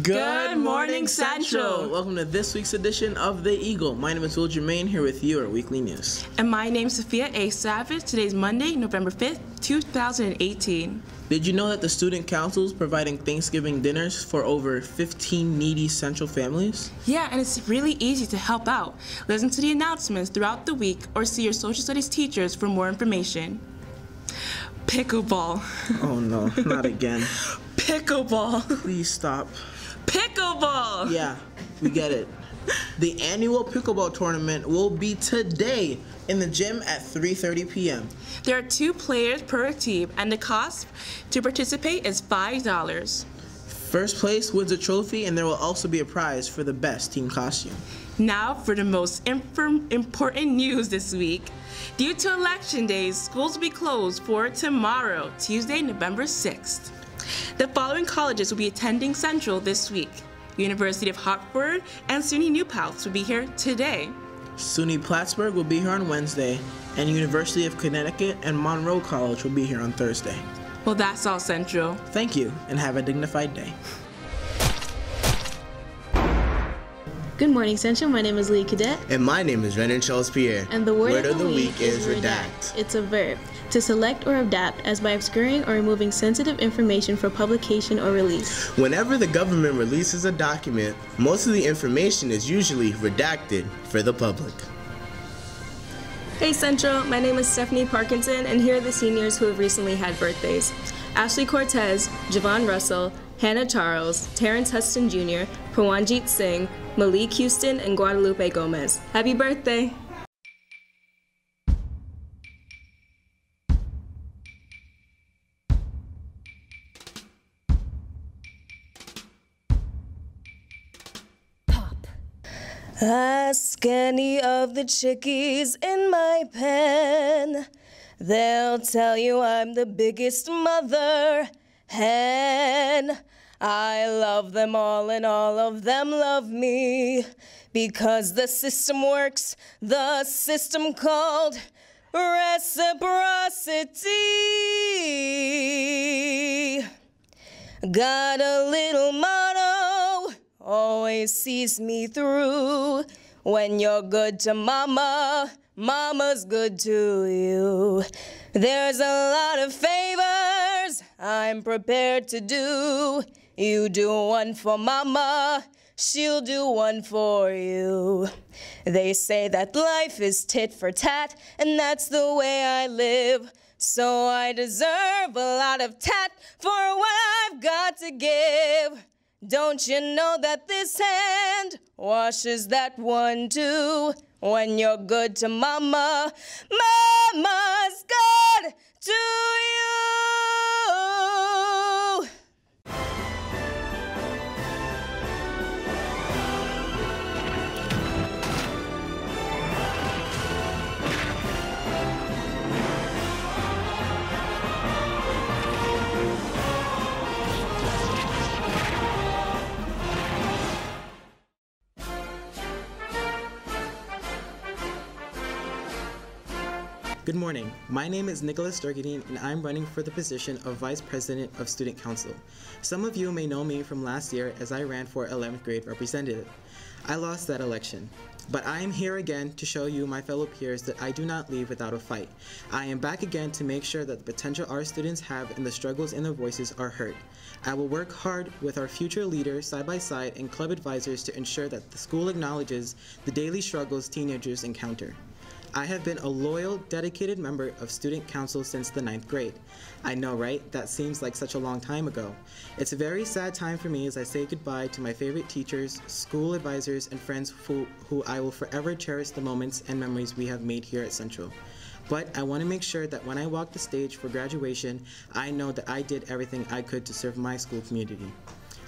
Good morning, Central. Welcome to this week's edition of The Eagle. My name is Will Germain, here with you, our weekly news. And my name's Sophia A. Savage. Today's Monday, November 5th, 2018. Did you know that the Student Council is providing Thanksgiving dinners for over 15 needy Central families? Yeah, and it's really easy to help out. Listen to the announcements throughout the week or see your social studies teachers for more information. Pickleball. Oh no, not again. Pickleball. Please stop. Pickleball! Yeah, we get it. The annual pickleball tournament will be today in the gym at 3:30 p.m. There are 2 players per team, and the cost to participate is $5. First place wins a trophy, and there will also be a prize for the best team costume. Now for the most important news this week. Due to Election Day, schools will be closed for tomorrow, Tuesday, November 6th. The following colleges will be attending Central this week. University of Hartford and SUNY New Paltz will be here today. SUNY Plattsburgh will be here on Wednesday, and University of Connecticut and Monroe College will be here on Thursday. Well, that's all, Central. Thank you, and have a dignified day. Good morning, Central. My name is Lee Cadet. And my name is Renan Charles Pierre. And the word of the week is redact. It's a verb. To select or adapt as by obscuring or removing sensitive information for publication or release. Whenever the government releases a document, most of the information is usually redacted for the public. Hey Central, my name is Stephanie Parkinson, and here are the seniors who have recently had birthdays. Ashley Cortez, Javon Russell, Hannah Charles, Terrence Huston Jr., Prawanjit Singh, Malik Houston, and Guadalupe Gomez. Happy birthday! Ask any of the chickies in my pen. They'll tell you I'm the biggest mother hen. I love them all and all of them love me because the system works, the system called reciprocity. Got a little motto, always sees me through. When you're good to mama, mama's good to you. There's a lot of favors I'm prepared to do. You do one for mama, she'll do one for you. They say that life is tit for tat, and that's the way I live. So I deserve a lot of tat for what I've got to give. Don't you know that this hand washes that one too? When you're good to mama, mama's good to you. Good morning. My name is Nicholas Durgadine, and I'm running for the position of Vice President of Student Council. Some of you may know me from last year as I ran for 11th grade representative. I lost that election, but I am here again to show you, my fellow peers, that I do not leave without a fight. I am back again to make sure that the potential our students have and the struggles and their voices are heard. I will work hard with our future leaders side by side and club advisors to ensure that the school acknowledges the daily struggles teenagers encounter. I have been a loyal, dedicated member of Student Council since the 9th grade. I know, right? That seems like such a long time ago. It's a very sad time for me as I say goodbye to my favorite teachers, school advisors, and friends who I will forever cherish the moments and memories we have made here at Central. But I want to make sure that when I walk the stage for graduation, I know that I did everything I could to serve my school community.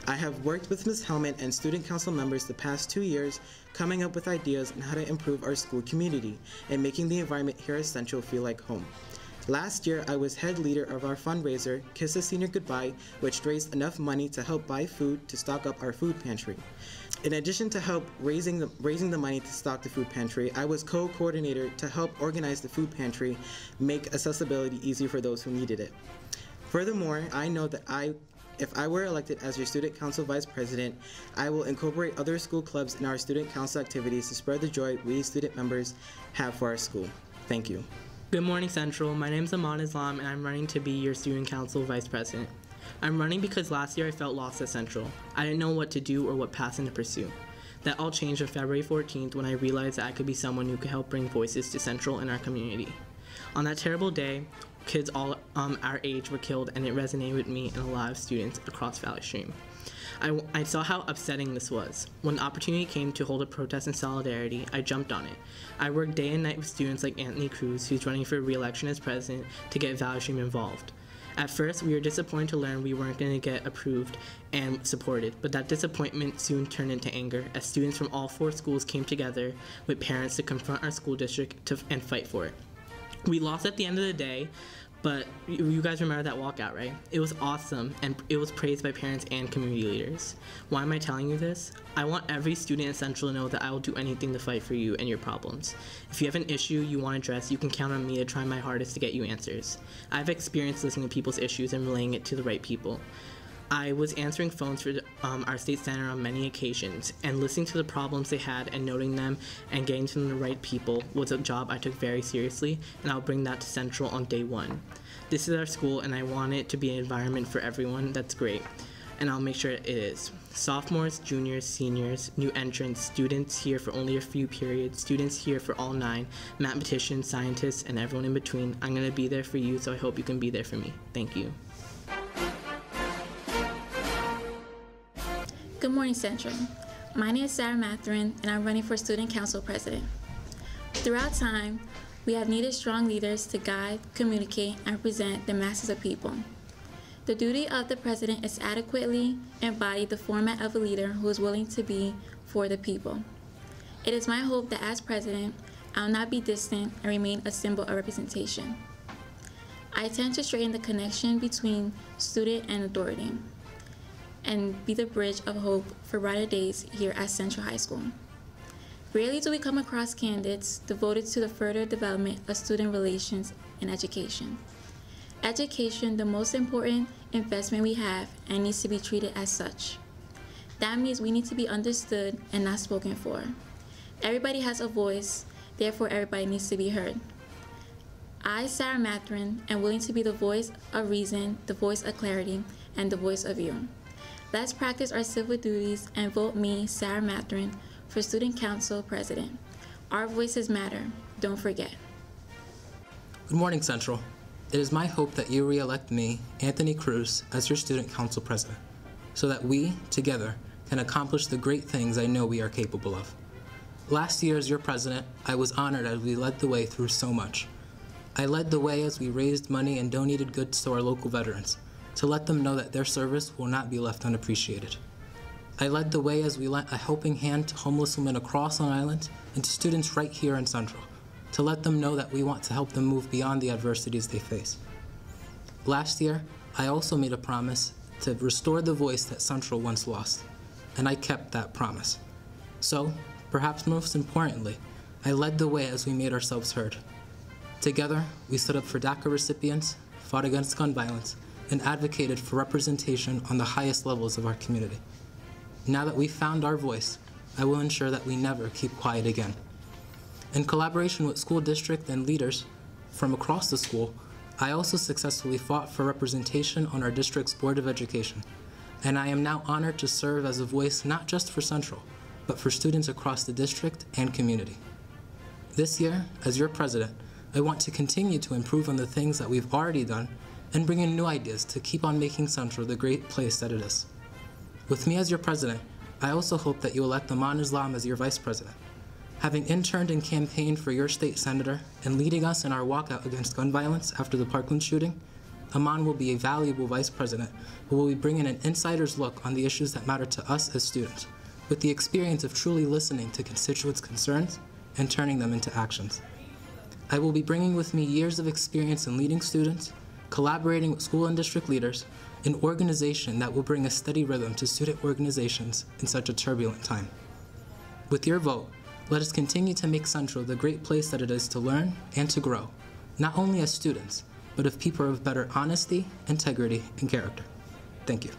I have worked with Ms. Hellman and Student Council members the past 2 years, coming up with ideas on how to improve our school community and making the environment here at Central feel like home. Last year, I was head leader of our fundraiser, Kiss a Senior Goodbye, which raised enough money to help buy food to stock up our food pantry. In addition to help raising the money to stock the food pantry, I was co-coordinator to help organize the food pantry, make accessibility easier for those who needed it. Furthermore, I know that I If I were elected as your Student Council Vice President, I will incorporate other school clubs in our Student Council activities to spread the joy we student members have for our school. Thank you. Good morning, Central. My name is Aman Islam, and I'm running to be your Student Council Vice President. I'm running because last year I felt lost at Central. I didn't know what to do or what passion to pursue. That all changed on February 14th when I realized that I could be someone who could help bring voices to Central and our community. On that terrible day, kids all our age were killed, and it resonated with me and a lot of students across Valley Stream. I saw how upsetting this was. When the opportunity came to hold a protest in solidarity, I jumped on it. I worked day and night with students like Anthony Cruz, who's running for re-election as president, to get Valley Stream involved. At first, we were disappointed to learn we weren't going to get approved and supported, but that disappointment soon turned into anger as students from all 4 schools came together with parents to confront our school district and fight for it. We lost at the end of the day, but you guys remember that walkout, right? It was awesome, and it was praised by parents and community leaders. Why am I telling you this? I want every student in Central to know that I will do anything to fight for you and your problems. If you have an issue you want to address, you can count on me to try my hardest to get you answers. I have experience listening to people's issues and relaying it to the right people. I was answering phones for our state senator on many occasions, and listening to the problems they had and noting them and getting to the right people was a job I took very seriously, and I'll bring that to Central on day 1. This is our school, and I want it to be an environment for everyone that's great, and I'll make sure it is. Sophomores, juniors, seniors, new entrants, students here for only a few periods, students here for all 9, mathematicians, scientists, and everyone in between. I'm going to be there for you, so I hope you can be there for me. Thank you. Good morning, Central. My name is Sarah Matherin, and I'm running for Student Council President. Throughout time, we have needed strong leaders to guide, communicate, and represent the masses of people. The duty of the President is to adequately embody the format of a leader who is willing to be for the people. It is my hope that as President, I will not be distant and remain a symbol of representation. I intend to straighten the connection between student and authority, and be the bridge of hope for brighter days here at Central High School. Rarely do we come across candidates devoted to the further development of student relations and education. Education, the most important investment we have, and needs to be treated as such. That means we need to be understood and not spoken for. Everybody has a voice, therefore everybody needs to be heard. I, Sarah Matherin, am willing to be the voice of reason, the voice of clarity, and the voice of you. Let's practice our civil duties and vote me, Sarah Matherin, for Student Council President. Our voices matter. Don't forget. Good morning, Central. It is my hope that you re-elect me, Anthony Cruz, as your Student Council President, so that we, together, can accomplish the great things I know we are capable of. Last year as your president, I was honored as we led the way through so much. I led the way as we raised money and donated goods to our local veterans, to let them know that their service will not be left unappreciated. I led the way as we lent a helping hand to homeless women across Long Island and to students right here in Central, to let them know that we want to help them move beyond the adversities they face. Last year, I also made a promise to restore the voice that Central once lost, and I kept that promise. So, perhaps most importantly, I led the way as we made ourselves heard. Together, we stood up for DACA recipients, fought against gun violence, and advocated for representation on the highest levels of our community. Now that we've found our voice, I will ensure that we never keep quiet again. In collaboration with school district and leaders from across the school, I also successfully fought for representation on our district's Board of Education, and I am now honored to serve as a voice not just for Central, but for students across the district and community. This year, as your president, I want to continue to improve on the things that we've already done and bring in new ideas to keep on making Central the great place that it is. With me as your president, I also hope that you elect Aman Islam as your vice president. Having interned and campaigned for your state senator and leading us in our walkout against gun violence after the Parkland shooting, Aman will be a valuable vice president who will be bringing an insider's look on the issues that matter to us as students, with the experience of truly listening to constituents' concerns and turning them into actions. I will be bringing with me years of experience in leading students, collaborating with school and district leaders, an organization that will bring a steady rhythm to student organizations in such a turbulent time. With your vote, let us continue to make Central the great place that it is to learn and to grow, not only as students, but of people of better honesty, integrity, and character. Thank you.